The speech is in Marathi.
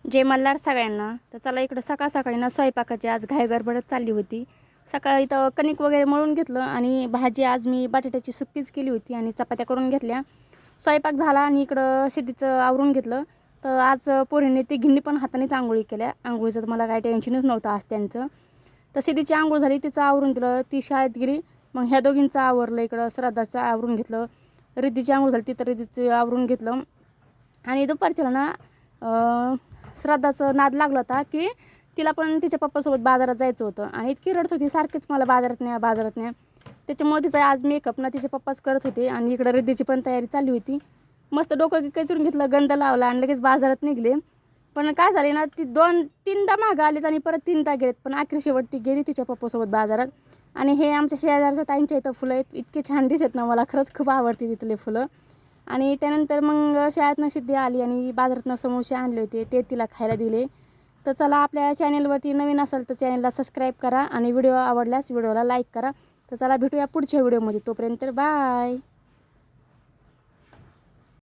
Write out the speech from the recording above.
जय मल्हार सगळ्यांना. तर चला इकडं सकाळ सकाळी ना स्वयंपाकाची आज घाई गडबडच चालली होती. सकाळी तर कणिक वगैरे मळून घेतलं आणि भाजी आज मी बटाट्याची सुक्कीच केली होती आणि चपात्या करून घेतल्या. स्वयंपाक झाला आणि इकडं शेतीचं आवरून घेतलं. तर आज पोरींनी तिघींनी पण हातानेच आंघोळी केल्या. आंघोळीचं तर मला काही टेन्शनच नव्हतं आज त्यांचं. तर सिद्धीची आंघोळ झाली, तिचं आवरून दिलं, ती शाळेत गेली. मग ह्या दोघींचं आवरलं, इकडं श्राद्धाचं आवरून घेतलं. रिद्धीची आंघोळ झाली, ती तर रिद्धीचं आवरून घेतलं. आणि दुपारच्याला ना श्राद्धाचं नाद लागला होता की तिला पण तिच्या पप्पासोबत बाजारात जायचं होतं आणि इतकी रडत होती सारखीच मला बाजारात न्या बाजारात न्या. त्याच्यामुळे तिचा आज मेकअप ना तिचे पप्पाच करत होते आणि इकडं रिद्धीची पण तयारी चालली होती. मस्त डोकं कचरून घेतलं, गंध लावला आणि लगेच बाजारात निघले. पण काय झाले ना, ती 2-3दा मागं आलीत आणि परत 3दा गेलेत, पण आखरी शेवट ती गेली तिच्या पप्पासोबत बाजारात. आणि हे आमच्या शेजारच्या ताईंच्या इथं फुलं आहेत, इतके छान दिसत ना, मला खरंच खूप आवडते तिथले फुलं. आणि त्यानंतर मग शाळेतनं सिद्धी आली आणि बाजारातनं समोसे आणले होते, ते तिला खायला दिले. तर चला, आपल्या चॅनलवरती नवीन असाल तर चॅनलला सबस्क्राईब करा आणि व्हिडिओ आवडल्यास व्हिडिओला लाईक करा. तर चला, भेटूया पुढच्या व्हिडिओमध्ये. तोपर्यंत बाय.